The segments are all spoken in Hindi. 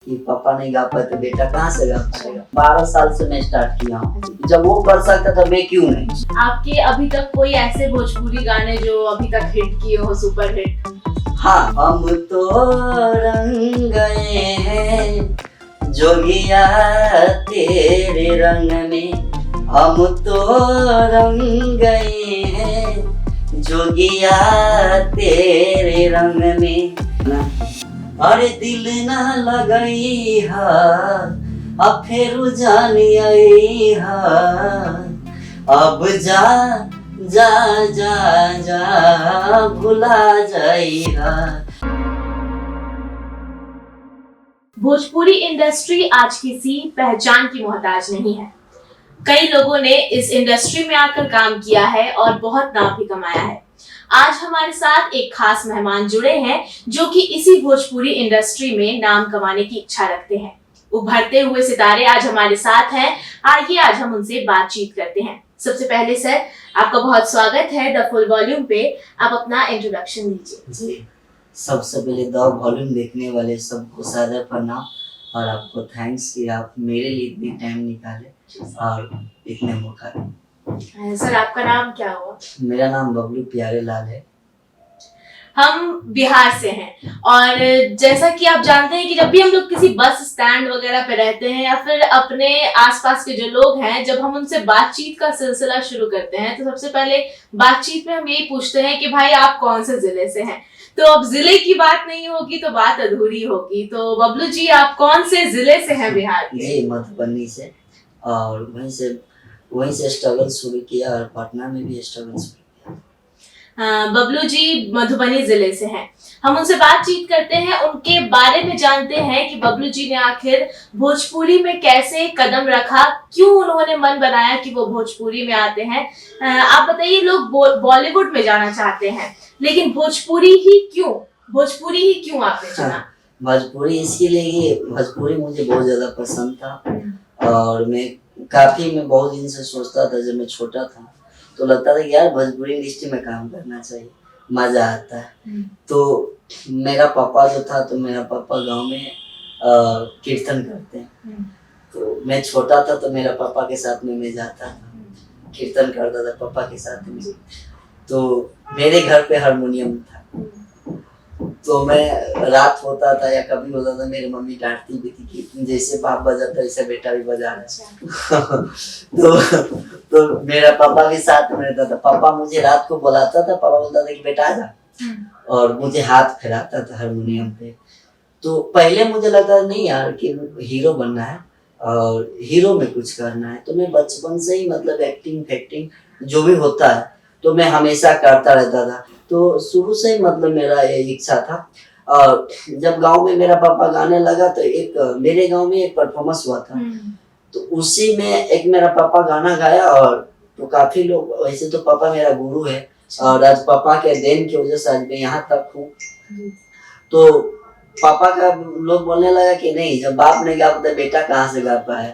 कि पापा नहीं गा पाए तो बेटा कहाँ से गा पाएगा। 12 साल से मैं स्टार्ट किया हूँ, जब वो कर सकता था मैं क्यों नहीं। आपके अभी तक कोई ऐसे भोजपुरी गाने जो अभी तक हिट किए हो, सुपर हिट? हाँ, हम तो रंग गए हैं जोगिया तेरे रंग में, हम तो रंग गए हैं जोगिया तेरे रंग में। अरे दिल ना लगई हा अब फिर जान आई हा, अब जा जा जा जा भुला जाई हा। भोजपुरी इंडस्ट्री आज किसी पहचान की मोहताज नहीं है। कई लोगों ने इस इंडस्ट्री में आकर काम किया है और बहुत नाम भी कमाया है। आज हमारे साथ एक खास मेहमान जुड़े हैं जो कि इसी भोजपुरी इंडस्ट्री में नाम कमाने की इच्छा रखते हैं। उभरते हुए सितारे आज हमारे साथ हैं। आइए आज हम उनसे बातचीत करते हैं। सबसे पहले सर, आपका बहुत स्वागत है द फुल वॉल्यूम पे। आप अपना इंट्रोडक्शन दीजिए। जी, सबसे पहले द वॉल्यूम देखने वाले सबको सादर प्रणाम और आपको थैंक्स कि आप मेरे लिए इतने टाइम निकाले और इतने मौका दिए। सर, आपका नाम क्या हुआ? मेरा नाम बबलू प्यारे लाल है। हम बिहार से हैं और जैसा कि आप जानते हैं कि जब भी हम लोग किसी बस स्टैंड वगैरह पे रहते हैं या फिर अपने आसपास के जो लोग हैं, जब हम उनसे बातचीत का सिलसिला शुरू करते हैं तो सबसे पहले बातचीत में हम यही पूछते हैं कि भाई आप कौन से जिले से हैं। तो अब जिले की बात नहीं होगी तो बात अधूरी होगी। तो बबलू जी, आप कौन से जिले से हैं बिहार के? जी, मधुबनी से, और वहीं से स्ट्रगल शुरू किया और पटना में भी स्ट्रगल शुरू किया। बबलू जी मधुबनी जिले से हैं। हम उनसे बातचीत करते हैं, उनके बारे में जानते हैं कि बबलू जी ने आखिर भोजपुरी में कैसे कदम रखा, क्यों उन्होंने मन बनाया कि वो भोजपुरी में आते हैं। आप बताइए, लोग बॉलीवुड में जाना चाहते हैं लेकिन भोजपुरी ही क्यों आपने चुना? भोजपुरी इसके लिए कि भोजपुरी मुझे बहुत ज्यादा पसंद था और मैं बहुत दिन से सोचता था। जब मैं छोटा था तो लगता था कि यार भोजपुरी इंडस्ट्री में काम करना चाहिए, मजा आता है। तो मेरा पापा जो था, तो मेरा पापा गांव में कीर्तन करते हैं। तो मैं छोटा था तो मेरा पापा के साथ में मैं जाता था, कीर्तन करता था पापा के साथ में। तो मेरे घर पे हारमोनियम था, तो मैं रात होता था या कभी होता था, मेरी मम्मी डांटती भी थी कि जैसे बाप बजाता वैसे बेटा भी बजा रहा है। तो मेरा पापा भी साथ में रहता था। पापा मुझे रात को बुलाता था, पापा बोलता था कि बेटा आ जा, और मुझे हाथ फिराता था हारमोनियम पे। तो पहले मुझे लगता नहीं यार कि हीरो बनना है और हीरो में कुछ करना है। तो मैं बचपन से ही मतलब एक्टिंग जो भी होता है तो मैं हमेशा करता रहता था। तो शुरू से ही मतलब मेरा ये इच्छा था। और जब गांव में मेरा पापा गाने लगा तो मेरे गांव में एक परफॉर्मेंस हुआ था, तो उसी में एक मेरा पापा गाना गाया। और तो काफी लोग, वैसे तो पापा मेरा गुरु है और आज पापा के देन की वजह से आज मैं यहाँ तक हूँ। तो पापा का लोग बोलने लगा कि नहीं, जब बाप ने गा पाता बेटा कहाँ से गा पाए।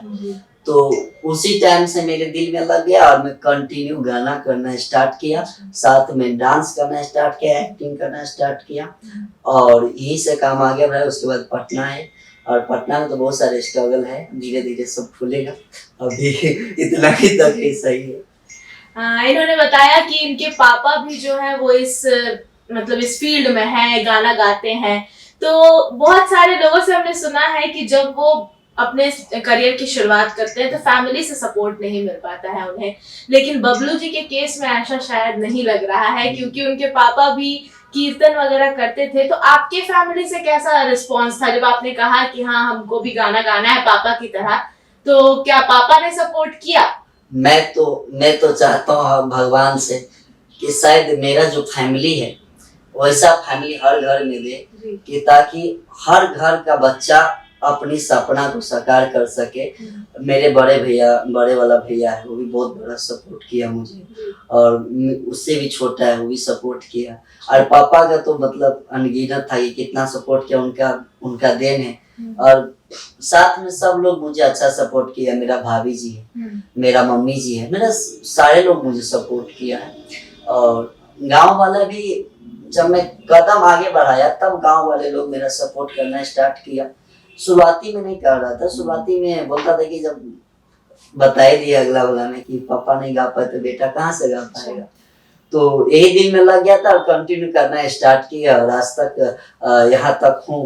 तो उसी टाइम से मेरे दिल में लग गया और मैं कंटिन्यू गाना करना स्टार्ट किया, साथ में डांस करना स्टार्ट किया, एक्टिंग करना स्टार्ट किया और यही से काम आगे बढ़ा। उसके बाद पटना है और पटना में तो बहुत सारे स्ट्रगल है, धीरे धीरे सब खुलेगा। अभी इतना ही तक ही सही है। इन्होंने बताया कि इनके पापा भी जो है वो इस फील्ड में है, गाना गाते हैं। तो बहुत सारे लोगों से हमने सुना है कि जब वो अपने करियर की शुरुआत करते हैं तो फैमिली से सपोर्ट नहीं मिल पाता है उन्हें, लेकिन बबलू जी के केस में ऐसा शायद नहीं लग रहा है क्योंकि उनके पापा भी कीर्तन वगैरह करते थे। तो आपके फैमिली से कैसा रिस्पांस था जब आपने कहा कि हाँ हमको भी गाना गाना है पापा की तरह? तो क्या पापा ने सपोर्ट किया? मैं तो चाहता हूँ भगवान से कि शायद मेरा जो फैमिली है वैसा फैमिली हर घर में दे, कि ताकि हर घर का बच्चा अपनी सपना को साकार कर सके। मेरे बड़े वाला भैया है, वो भी बहुत बड़ा सपोर्ट किया मुझे, और उससे भी छोटा है वो भी सपोर्ट किया। और पापा का तो मतलब अनगिनत था कि कितना सपोर्ट किया, उनका देन है। और साथ में सब लोग मुझे अच्छा सपोर्ट किया। मेरा भाभी जी है, मेरा मम्मी जी है, मेरा सारे लोग मुझे सपोर्ट किया है। और गांव वाला भी, जब मैं कदम आगे बढ़ाया तब गांव वाले लोग मेरा सपोर्ट करना स्टार्ट किया। शुरुआती में नहीं कर रहा था, शुरुआती में बोलता था कि जब बता ही दिया अगला वाला ने कि पापा नहीं गा पाए तो बेटा कहाँ से गा पाएगा, तो यही दिल में लग गया था और कंटिन्यू करना स्टार्ट किया और आज तक यहाँ तक हूँ,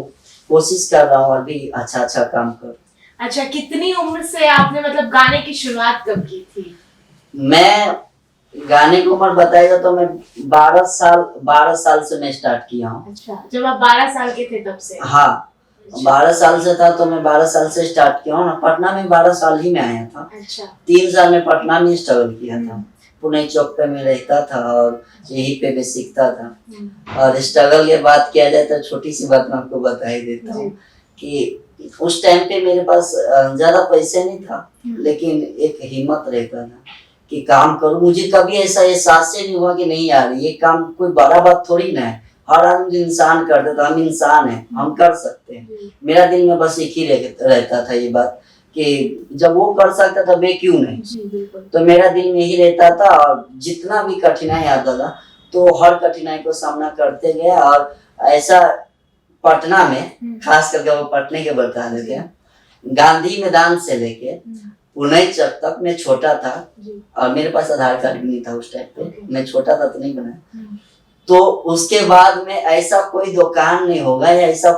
कोशिश कर रहा हूँ और भी अच्छा काम कर। अच्छा, कितनी उम्र से आपने मतलब गाने की शुरुआत कब की थी? मैं गाने की उम्र बताएगा तो मैं 12 साल से मैं स्टार्ट किया हूँ। अच्छा, जब आप 12 साल के थे तब से? हाँ, 12 साल से था तो मैं 12 साल से स्टार्ट किया हूँ ना। पटना में 12 साल ही में आया था। अच्छा। 3 साल में पटना में स्ट्रगल किया था, पुणे चौक पे मैं रहता था और यहीं पे मैं सीखता था। और स्ट्रगल के बात किया जाए तो छोटी सी बात मैं आपको बता ही देता हूँ कि उस टाइम पे मेरे पास ज्यादा पैसे नहीं था, लेकिन एक हिम्मत रहता था कि काम करूं। मुझे कभी ऐसा एहसास नहीं हुआ कि नहीं यार ये काम कोई बड़ा बात थोड़ी ना है, हर आदमी इंसान कर देता, हम इंसान हैं, हम कर सकते हैं। मेरा दिल में बस एक ही रहता था ये बात कि जब वो कर सकता था मैं क्यों नहीं। तो मेरा दिल में ही रहता था और जितना भी कठिनाई आता था तो हर कठिनाई को सामना करते गए। और ऐसा पटना में खास करके वो पटने के बता देते हैं, गांधी मैदान से लेके पुणे चौक तक मैं छोटा था और मेरे पास आधार कार्ड भी नहीं था उस टाइम पे, मैं छोटा था तो नहीं बनाया। तो उसके बाद में ऐसा कोई दुकान नहीं होगा या ऐसा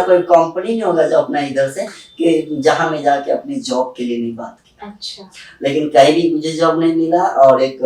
कोई कंपनी नहीं होगा जो अपना इधर से कि जहां मैं जाके अपनी जॉब के लिए नहीं बात की। अच्छा। लेकिन कहीं भी मुझे जॉब नहीं मिला। और एक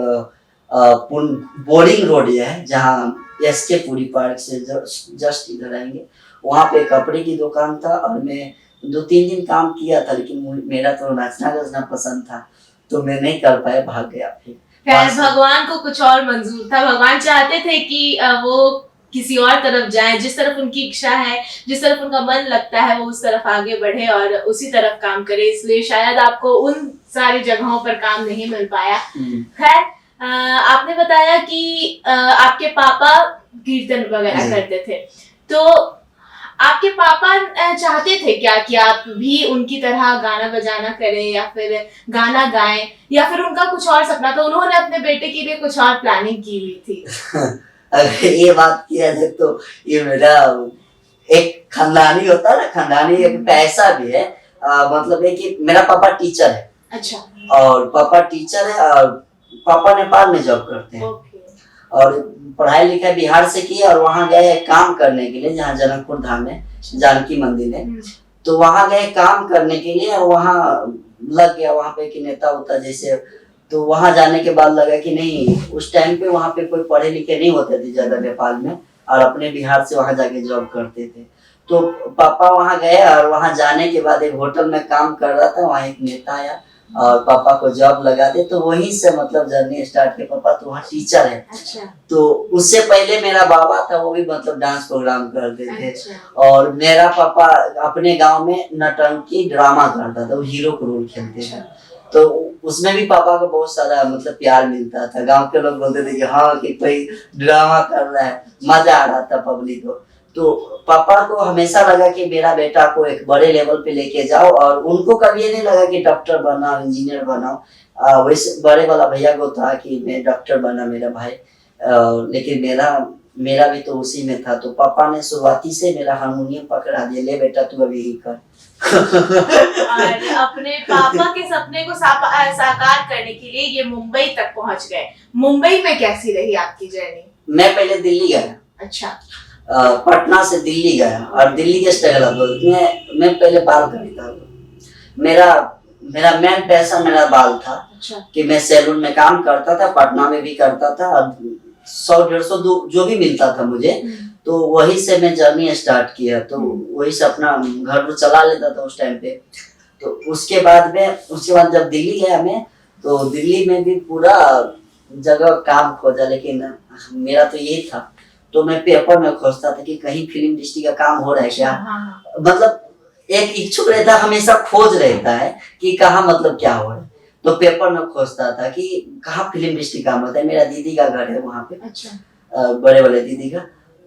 बोरिंग रोड है जहाँ एसके पुरी पार्क से जस्ट इधर आएंगे, वहाँ पे कपड़े की दुकान था और मैं 2-3 दिन काम किया था, लेकिन मेरा तो नाचना गजना पसंद था तो मैं नहीं कर पाया, भाग गया। खैर, भगवान को कुछ और मंजूर था, भगवान चाहते थे कि वो किसी और तरफ जाएं, जिस तरफ उनकी इच्छा है, जिस तरफ उनका मन लगता है वो उस तरफ आगे बढ़े और उसी तरफ काम करे, इसलिए शायद आपको उन सारी जगहों पर काम नहीं मिल पाया। खैर, आपने बताया कि आपके पापा कीर्तन वगैरह करते थे, तो आपके पापा चाहते थे क्या कि आप भी उनकी तरह गाना बजाना करें या फिर गाना गाएं, या फिर उनका कुछ और सपना था, उन्होंने अपने बेटे के लिए कुछ और प्लानिंग की हुई थी? अगर ये बात किया जाए तो ये मेरा एक खानदानी होता है ना, खानदानी एक पैसा भी है। मतलब है कि मेरा पापा टीचर है। अच्छा। और पापा टीचर है और पापा नेपाल में जॉब करते हैं। और पढ़ाई लिखाई बिहार से की और वहाँ गए काम करने के लिए, जहाँ जनकपुर धाम में जानकी मंदिर है, तो वहाँ गए काम करने के लिए और वहाँ लग गया वहाँ पे कि नेता उता जैसे। तो वहाँ जाने के बाद लगा कि नहीं, उस टाइम पे वहाँ पे कोई पढ़े लिखे नहीं होते थे ज्यादा नेपाल में, और अपने बिहार से वहाँ जाके जॉब करते थे। तो पापा वहाँ गए और वहाँ जाने के बाद एक होटल में काम कर रहा था, वहाँ एक नेता आया और पापा को जॉब लगा दे, तो वहीं से मतलब जर्नी स्टार्ट किया। पापा तो वहाँ टीचर है। अच्छा। तो उससे पहले मेरा बाबा था, वो भी मतलब डांस प्रोग्राम करते थे। अच्छा। और मेरा पापा अपने गांव में नटंकी ड्रामा करता था, वो हीरो को रोल खेलते थे। तो उसमें भी पापा को बहुत सारा मतलब प्यार मिलता था, गांव के लोग बोलते थे कि हाँ कि कोई ड्रामा कर रहा है, मजा आ रहा था पब्लिक को। तो पापा को हमेशा लगा कि मेरा बेटा को एक बड़े लेवल पे लेके जाओ, और उनको कभी ये नहीं लगा कि डॉक्टर बनाओ, इंजीनियर बनाओ। वैसे बड़े वाला भैया को था कि मैं डॉक्टर बना मेरा भाई, लेकिन मेरा भी तो उसी में था। तो पापा ने शुरुआती से मेरा हारमोनियम पकड़ा दिया, ले बेटा तू अभी ही कर। और अपने पापा के सपने को साकार करने के लिए ये मुंबई तक पहुंच गए। मुंबई में कैसी रही आपकी जर्नी? मैं पहले दिल्ली गया। अच्छा। पटना से दिल्ली गया और दिल्ली के स्ट्रगल मैं पहले बाल खरीदा। मेरा मेन पैसा मेरा बाल था। अच्छा। कि मैं सैलून में काम करता था, पटना में भी करता था, और 100-150 जो भी मिलता था मुझे, तो वही से मैं जर्नी स्टार्ट किया। तो वही से अपना घर चला लेता था उस टाइम पे। तो उसके बाद जब दिल्ली गया मैं, तो दिल्ली में भी पूरा जगह काम खोजा, लेकिन मेरा तो यही था। तो मैं पेपर में खोजता था कि कहीं फिल्म इंडस्ट्री का काम हो रहा है क्या। मतलब एक इच्छुक रहता, हमेशा खोज रहता है कि कहाँ मतलब क्या हो रहा है। तो पेपर में खोजता था कि कहाँ फिल्म इंडस्ट्री काम होता है। मेरा दीदी का घर है वहाँ पे। अच्छा। बड़े वाले दीदी का।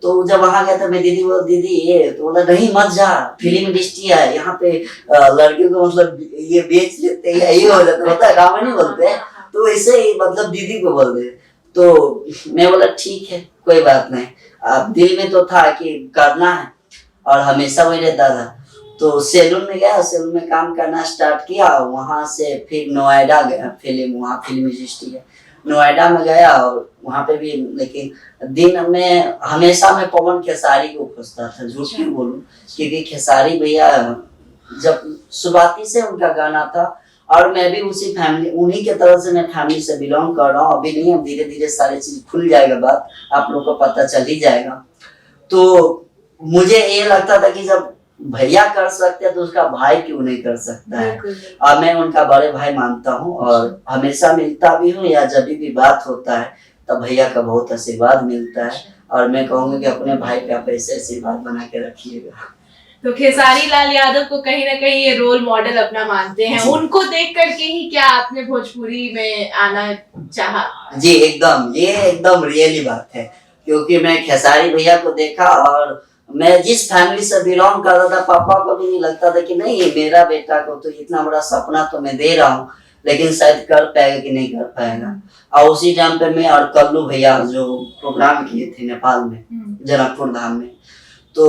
तो जब वहाँ गया था मैं, दीदी ये, तो बोला नहीं मत जा, फिल्म इंडस्ट्री है यहाँ पे, लड़कियों को मतलब ये बेच लेते हैं, ये हो जाता है, गाँव में नहीं बोलते हैं। तो ऐसे ही मतलब दीदी को बोलते। तो मैं बोला ठीक है कोई बात नहीं। अब दिल में तो था कि करना है, और हमेशा वही रहता था। तो सैलून में गया, सैलून में काम करना स्टार्ट किया, वहां से फिर नोएडा गया, फिल्म वहाँ फिल्म इंडस्ट्री है, नोएडा में गया और वहाँ पे भी, लेकिन दिन में हमेशा मैं पवन खेसारी को खोजता था, झूठ क्यों बोलूं, क्योंकि खेसारी भैया जब शुरुआती से उनका गाना था, और मैं भी उसी फैमिली, उन्हीं के तरफ से मैं फैमिली से बिलोंग कर रहा हूँ। अभी नहीं, अब धीरे धीरे सारी चीज खुल जाएगा, बात आप लोग को पता चल ही जाएगा। तो मुझे ये लगता था कि जब भैया कर सकते हैं तो उसका भाई क्यों नहीं कर सकता है। और मैं उनका बड़े भाई मानता हूँ और हमेशा मिलता भी हूँ, या जब भी बात होता है तब भैया का बहुत आशीर्वाद मिलता है। और मैं कहूँगा कि अपने भाई पे आप ऐसे आशीर्वाद बना के रखिएगा। तो खेसारी लाल यादव को कहीं ना कहीं ये रोल मॉडल अपना मानते हैं, उनको देख करके ही क्या आपने भोजपुरी में आना चाहा? जी एकदम, ये एकदम रियली बात है, क्योंकि मैं खेसारी भैया को देखा और मैं जिस फैमिली से बिलोंग करता था, पापा को भी नहीं लगता था कि नहीं मेरा बेटा को तो इतना बड़ा सपना तो मैं दे रहा हूँ, लेकिन शायद कर पाएगा कि नहीं कर पाएगा। और उसी टाइम पे मैं और कल्लू भैया जो प्रोग्राम किए थे नेपाल में, जनकपुर धाम में, तो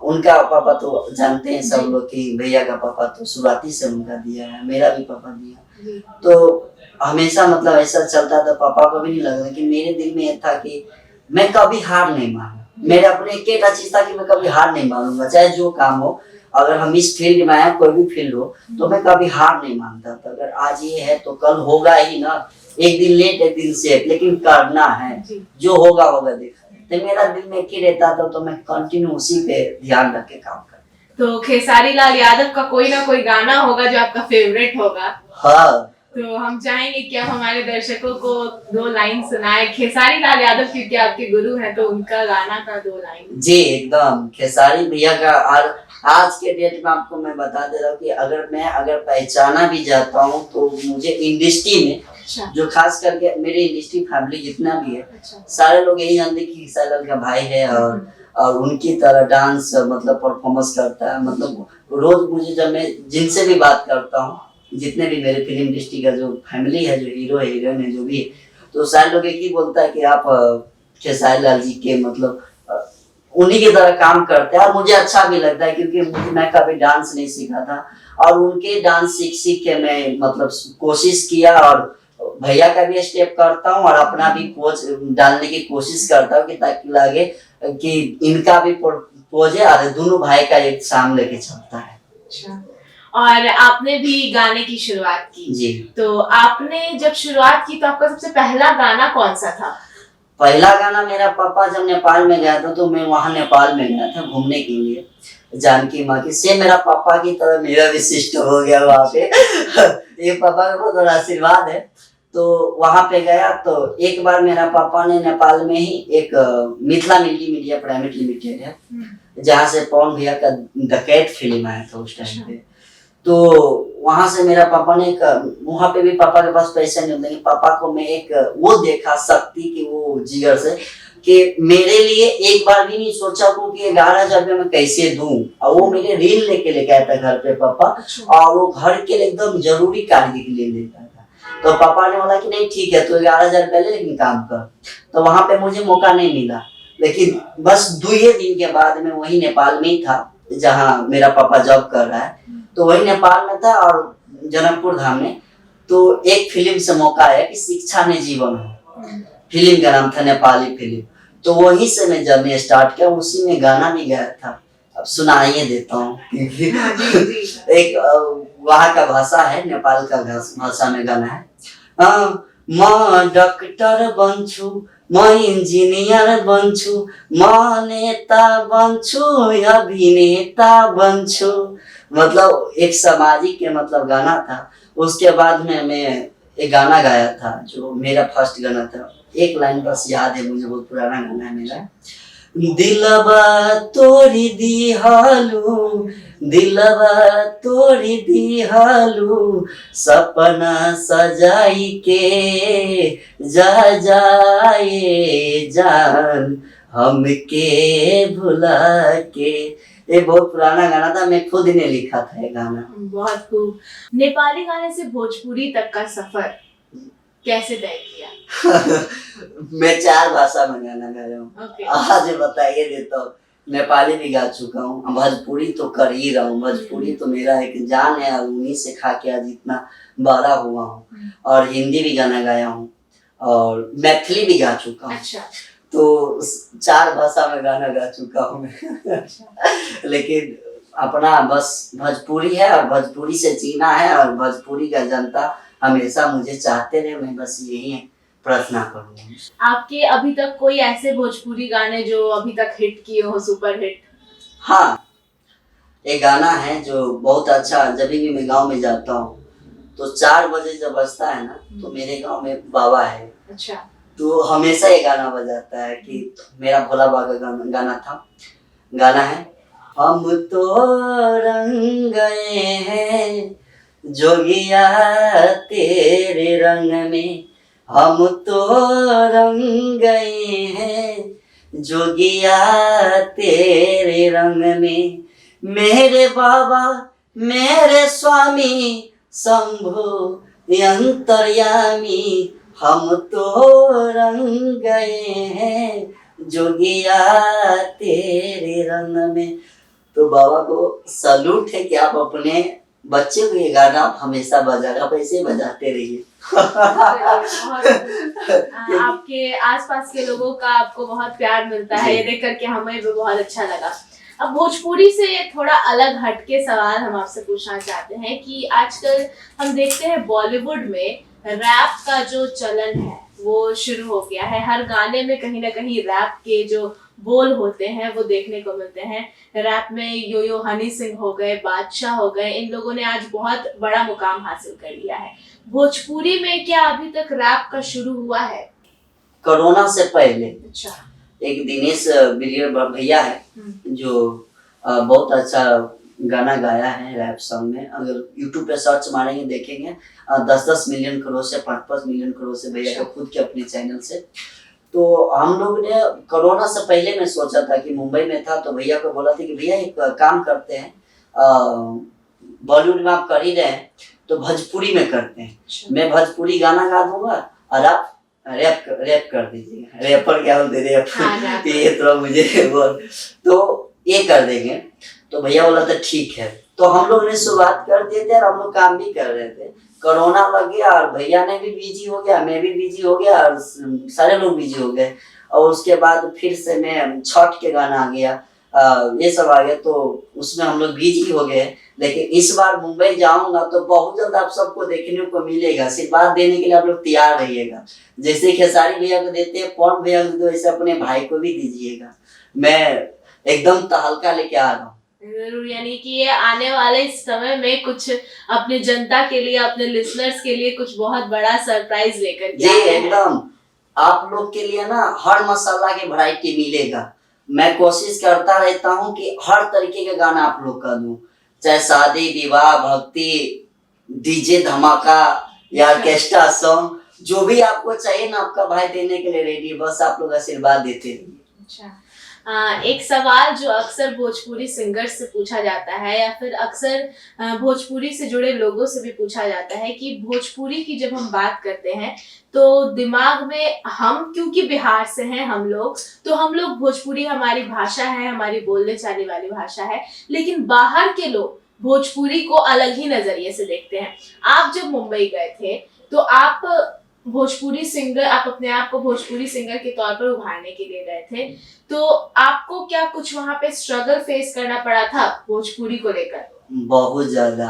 उनका पापा तो जानते हैं सब लोग कि भैया का पापा तो शुरुआती से उनका दिया है, मेरा भी पापा दिया। तो हमेशा मतलब ऐसा चलता था, पापा को भी नहीं लगा, लेकिन मेरे दिल में यह था कि मैं कभी हार नहीं मानूंगा। मेरे अपने एक चीज था कि मैं कभी हार नहीं मानूंगा, चाहे जो काम हो। अगर हम इस फील्ड में आए, कोई भी फील्ड हो, तो मैं कभी हार नहीं मानता था। अगर आज ये है तो कल होगा ही ना, एक दिन लेट एक दिन सेट, लेकिन करना है, जो होगा होगा देखा। तो मेरा दिल में की रहता था, तो मैं कंटिन्यू उसी पे ध्यान रख के काम करता। तो खेसारी लाल यादव का कोई ना कोई गाना होगा जो आपका फेवरेट होगा? हाँ, तो हम चाहेंगे कि आप हमारे दर्शकों को 2 लाइन सुनाए, खेसारी लाल यादव क्योंकि आपके गुरु हैं, तो उनका गाना का 2 लाइन। जी एकदम, खेसारी भैया का। और आज के डेट में आपको मैं बता दे रहा हूँ कि अगर पहचाना भी जाता हूँ तो मुझे इंडस्ट्री में, जो खास करके मेरी इंडस्ट्री फैमिली जितना भी है, सारे लोग यही जानते कि खेसारी लाल का भाई है और उनकी तरह डांस मतलब परफॉर्मेंस करता है। मतलब रोज मुझे जब मैं जिनसे भी बात करता हूँ, जितने भी मेरे फिल्म इंडस्ट्री का जो फैमिली है, जो हीरो है हीरोइन है, जो भी है, तो सारे लोग एक ही बोलता है कि आप खेसारी लाल जी के मतलब उन्हीं की तरह काम करते हैं। और मुझे अच्छा भी लगता है, क्योंकि मैं कभी डांस नहीं सीखा था, और उनके डांस सीख के मैं मतलब कोशिश किया, और भैया का भी स्टेप करता हूँ और अपना भी पोज डालने की कोशिश करता हूँ, कि ताकि लगे कि इनका भी पोज है और दोनों भाई का एक सामने लेके चलता है। अच्छा, और आपने भी गाने की शुरुआत की जी, तो आपने जब शुरुआत की तो आपका सबसे पहला गाना कौन सा था? पहला गाना मेरा पापा जब नेपाल में गया था, तो मैं वहाँ नेपाल में गया था घूमने के लिए, जानकी माँ की से मेरा पापा की तरह मेरा भी सिस्टम हो गया वहाँ पे। ये पापा का बहुत बड़ा आशीर्वाद है। तो वहाँ पे गया तो एक बार मेरा पापा ने नेपाल में ही एक मिथिला मल्टीमीडिया प्राइवेट लिमिटेड है, जहाँ से पवन भैया का डकैत फिल्म आया था उस टाइम पे। तो वहां से मेरा पापा ने वहां पे भी पापा के पास पैसे नहीं होते, पापा को मैं एक वो देखा शक्ति कि वो जिगर से, कि मेरे लिए एक बार भी नहीं सोचा कि 11,000 रुपये मैं कैसे दूं। और वो मेरे रील लेके आया था घर पे पापा, और वो घर के लिए एकदम जरूरी कार्य के लिए लेता था। तो पापा ने बोला कि नहीं ठीक है, तो 11,000 रुपये ले, लेकिन काम कर। तो वहां पे मुझे मौका नहीं मिला, लेकिन बस 2 दिन के बाद मैं वही नेपाल में ही था जहाँ मेरा पापा जॉब कर रहा है। तो वही नेपाल में था और जनकपुर धाम में। तो एक फिल्म से मौका आया कि शिक्षा ने जीवन हो, फिल्म का नाम था नेपाली फिल्म। तो वहीं से मैं जर्नी स्टार्ट किया, उसी में गाना भी गाया था। अब सुनाइए देता हूँ। एक वहाँ का भाषा है, नेपाल का भाषा में गाना है। म डॉक्टर बन्छु, म इंजीनियर बन्छु, म नेता बन्छु, अभिनेता बन्छु। मतलब एक सामाजिक के मतलब गाना था। उसके बाद में मैं एक गाना गाया था जो मेरा फर्स्ट गाना था, एक लाइन बस याद है मुझे, बहुत पुराना गाना है मेरा। दिलवा तोरी दिहालू, दिलवा तोरी दिहालू, सपना सजाई के जा जाए जान हमके भुला के। ये बहुत पुराना गाना था, मैं खुद ने लिखा था ये गाना। बहुत खूब। नेपाली गाने से भोजपुरी तक का सफर कैसे तय किया? मैं 4 भाषा में गाना गाया हूँ। आज बताइए देता हूँ। नेपाली भी गा चुका हूँ, भोजपुरी तो कर ही रहा हूँ। भोजपुरी तो मेरा एक जान है और उन्हीं से खा के आज इतना बड़ा हुआ हूँ। और हिंदी भी गाना गाया हूँ और मैथिली भी गा चुका हूँ। अच्छा। तो 4 भाषा में गाना गा चुका हूँ मैं। लेकिन अपना बस भोजपुरी है और भोजपुरी से जीना है और भोजपुरी का जनता हमेशा मुझे चाहते रहे, मैं बस यही प्रार्थना करूँगा। आपके अभी तक कोई ऐसे भोजपुरी गाने जो अभी तक हिट किए हो, सुपर हिट? हाँ, एक गाना है जो बहुत अच्छा, जब भी मैं गांव में जाता हूँ तो 4 बजे जब बजता है ना, तो मेरे गांव में बाबा है। अच्छा। तो हमेशा ये गाना बजाता है कि मेरा भोला बाबा का गाना था। गाना है, हम तो रंग गए हैं जोगिया तेरे रंग में, हम तो रंग गए हैं जोगिया तेरे रंग में, मेरे बाबा मेरे स्वामी शंभु अंतर्यामी, हम तो रंग गए हैं जोगिया तेरे रंग में। तो बाबा को सलूट है कि आप अपने बच्चे को ये गाना आप हमेशा बजाना, आप ऐसे बजाते रहिए। आपके आसपास के लोगों का आपको बहुत प्यार मिलता है, ये देख करके हमें भी बहुत अच्छा लगा। अब भोजपुरी से थोड़ा अलग हटके सवाल हम आपसे पूछना चाहते हैं कि आजकल हम देखते हैं बॉलीवुड में रैप का जो चलन है वो शुरू हो गया है। हर गाने में कहीं ना कहीं रैप के जो बोल होते हैं वो देखने को मिलते हैं। रैप में यो यो हनी सिंह हो गए, बादशाह हो गए, इन लोगों ने आज बहुत बड़ा मुकाम हासिल कर लिया है। भोजपुरी में क्या अभी तक रैप का शुरू हुआ है? कोरोना से पहले अच्छा। एक दिनेश बिलियर भैया है जो बहुत अच्छा गाना गाया है रैप सॉन्ग में। अगर यूट्यूब पे सर्च मारेंगे देखेंगे 10-10 मिलियन करोड़ से 5-5 मिलियन करोड़ से भैया का खुद के अपने चैनल से। तो हम लोग ने कोरोना से पहले मैं सोचा था कि मुंबई में था तो भैया को बोला था कि भैया एक काम करते हैं, बॉलीवुड में आप कर ही रहे हैं तो भोजपुरी में करते हैं। मैं भोजपुरी गाना गा दूंगा और आप रैप कर दीजिएगा। रैपर क्या बोलते रैप, ये तो मुझे बोल, तो ये कर देंगे। तो भैया बोला था ठीक है। तो हम लोग ने शुरुआत कर दिए थे और हम लोग काम भी कर रहे थे। कोरोना लग गया और भैया ने भी बिजी हो गया, मैं भी बिजी हो गया और सारे लोग बिजी हो गए। और उसके बाद फिर से मैं छठ के गाना आ गया, ये सब आ गया, तो उसमें हम लोग बिजी हो गए। लेकिन इस बार मुंबई जाऊंगा तो बहुत जल्द आप सबको देखने को मिलेगा। आशीर्वाद देने के लिए आप लोग तैयार रहिएगा। जैसे खेसारी भैया को देते हैं, पवन भैया को, तो ऐसे अपने भाई को भी दीजिएगा। मैं एकदम तहलका लेके आ रहा हूँ। जरूर, यानी कि ये आने वाले समय में कुछ अपने जनता के लिए, अपने लिसनर्स के लिए कुछ बहुत बड़ा सरप्राइज लेकर के जी एकदम आप लोग के लिए ना हर मसाला की वैरायटी मिलेगा। मैं कोशिश करता रहता हूँ कि हर तरीके के गाना आप लोग का दूं, चाहे शादी विवाह, भक्ति, डीजे धमाका या ऑर्केस्ट्रा सॉन्ग, जो भी आपको चाहिए ना आपका भाई देने के लिए रेडी। बस आप लोग आशीर्वाद देते रहिए। अच्छा, एक सवाल जो अक्सर भोजपुरी सिंगर्स से पूछा जाता है या फिर अक्सर भोजपुरी से जुड़े लोगों से भी पूछा जाता है कि भोजपुरी की जब हम बात करते हैं तो दिमाग में, हम क्योंकि बिहार से हैं हम लोग, तो हम लोग भोजपुरी हमारी भाषा है, हमारी बोलने चालने वाली भाषा है, लेकिन बाहर के लोग भोजपुरी को अलग ही नजरिए से देखते हैं। आप जब मुंबई गए थे तो आप भोजपुरी सिंगर, आप अपने आप को भोजपुरी सिंगर के तौर पर उभारने के लिए गए थे, तो आपको क्या कुछ वहाँ पे स्ट्रगल फेस करना पड़ा था भोजपुरी को लेकर? बहुत ज्यादा।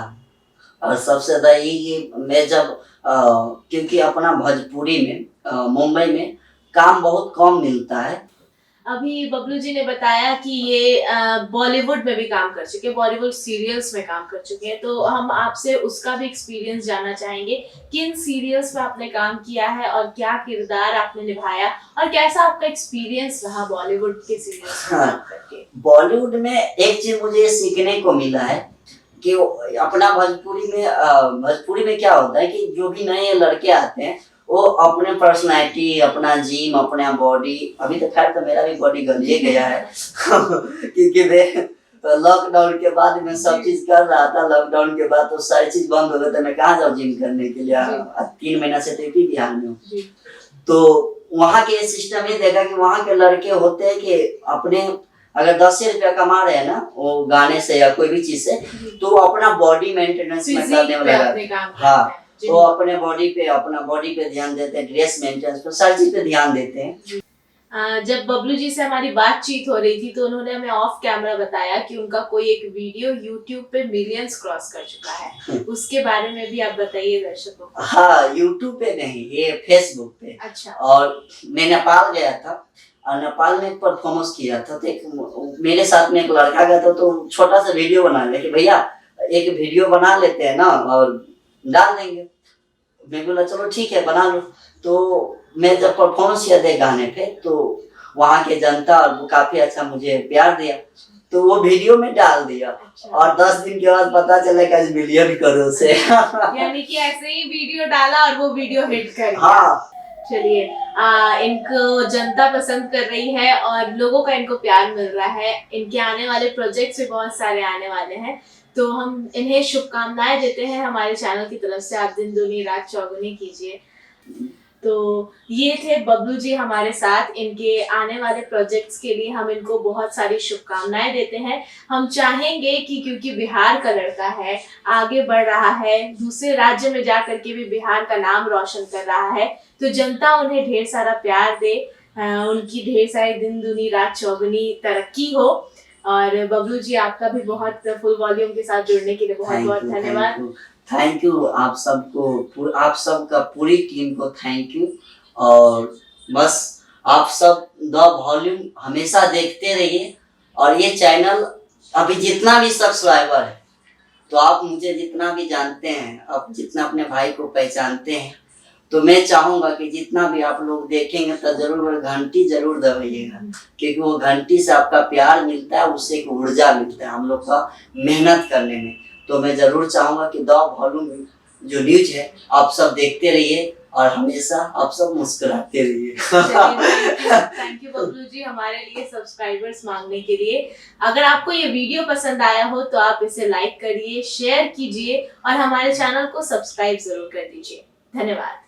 और सबसे ज्यादा ये मैं जब क्योंकि अपना भोजपुरी में मुंबई में काम बहुत कम मिलता है। अभी बबलू जी ने बताया कि ये बॉलीवुड में भी काम कर चुके हैं, बॉलीवुड सीरियल्स में काम कर चुके हैं, तो हम आपसे उसका भी एक्सपीरियंस जानना चाहेंगे। किन सीरियल्स में आपने काम किया है और क्या किरदार आपने निभाया और कैसा आपका एक्सपीरियंस रहा बॉलीवुड के सीरियल्स में काम करके? बॉलीवुड में एक चीज मुझे सीखने को मिला है कि अपना भोजपुरी में क्या होता है कि जो भी नए लड़के आते हैं वो अपने पर्सनालिटी, अपना जिम, अपना बॉडी, अभी तो खैर तो मेरा भी बॉडी गलिए गया है क्योंकि मैं लॉकडाउन के बाद मैं सब चीज कर रहा था। लॉकडाउन के बाद तो सारी चीज बंद हो गई, तो मैं कहाँ जाऊँ जिम करने के लिए। 3 महीना से तो बिहार में हूँ। तो वहाँ के सिस्टम ये देखा कि वहाँ के लड़के होते हैं कि अपने अगर 10 रुपया कमा रहे हैं ना वो गाने से या कोई भी चीज से, तो वो अपना बॉडी मेंटेनेंस में करने फिजिक पे वाला अपने काम करते हाँ, हैं जी। तो अपने अपना बॉडी पे ध्यान देते हैं, ड्रेस मेंटेनेंस पे, हर चीज पे ध्यान देते हैं। जब बबलू जी से हमारी बातचीत हो रही थी तो उन्होंने हमें ऑफ कैमरा बताया कि उनका कोई एक वीडियो यूट्यूब पे मिलियंस क्रॉस कर चुका है, उसके बारे में भी आप बताइए दर्शकों को। हाँ, यूट्यूब पे नहीं, ये फेसबुक पे। अच्छा। और मैं नेपाल गया था और नेपाल में एक परफॉर्मेंस किया था, तो एक मेरे साथ में एक लड़का गया था, तो छोटा सा वीडियो बना लिया कि भैया एक वीडियो बना लेते हैं ना और डाल देंगे। मैं बोला चलो ठीक है बना लो। तो मैं जब परफॉर्मेंस किया था गाने पे, तो वहाँ के जनता और वो काफी अच्छा मुझे प्यार दिया, तो वो वीडियो में डाल दिया। अच्छा। और 10 दिन के बाद पता चला कि आज मिलियन करोड़ से यानी कि ऐसे ही वीडियो डाला और वो वीडियो हिट कर गया। हाँ। चलिए, इनको जनता पसंद कर रही है और लोगों का इनको प्यार मिल रहा है। इनके आने वाले प्रोजेक्ट्स भी बहुत सारे आने वाले हैं, तो हम इन्हें शुभकामनाएं देते हैं हमारे चैनल की तरफ से। आप दिन दूनी रात चौगुनी कीजिए। तो ये थे बबलू जी हमारे साथ। इनके आने वाले प्रोजेक्ट्स के लिए हम इनको बहुत सारी शुभकामनाएं देते हैं। हम चाहेंगे कि क्योंकि बिहार का लड़का है, आगे बढ़ रहा है, दूसरे राज्य में जा करके भी बिहार का नाम रोशन कर रहा है, तो जनता उन्हें ढेर सारा प्यार दे, उनकी ढेर सारी दिन दूनी रात चौगुनी तरक्की हो। और बबलू जी आपका भी बहुत फुल वॉल्यूम के साथ जुड़ने के लिए बहुत बहुत धन्यवाद। थैंक यू आप सबको, आप सबका पूरी टीम को थैंक यू। और बस आप सब द वॉल्यूम हमेशा देखते रहिए। और ये चैनल अभी जितना भी सब्सक्राइबर है, तो आप मुझे जितना भी जानते हैं, आप जितना अपने भाई को पहचानते हैं, तो मैं चाहूंगा कि जितना भी आप लोग देखेंगे तो जरूर घंटी जरूर दबाइएगा, क्योंकि वो घंटी से आपका प्यार मिलता है, उससे एक ऊर्जा मिलता है हम लोग का मेहनत करने में। तो मैं जरूर चाहूंगा कि द वॉल्यूम जो न्यूज है आप सब देखते रहिए और हमेशा आप सब मुस्कुराते रहिए। थैंक यू बबलू जी हमारे लिए सब्सक्राइबर्स मांगने के लिए। अगर आपको ये वीडियो पसंद आया हो तो आप इसे लाइक करिए, शेयर कीजिए और हमारे चैनल को सब्सक्राइब जरूर कर दीजिए। धन्यवाद।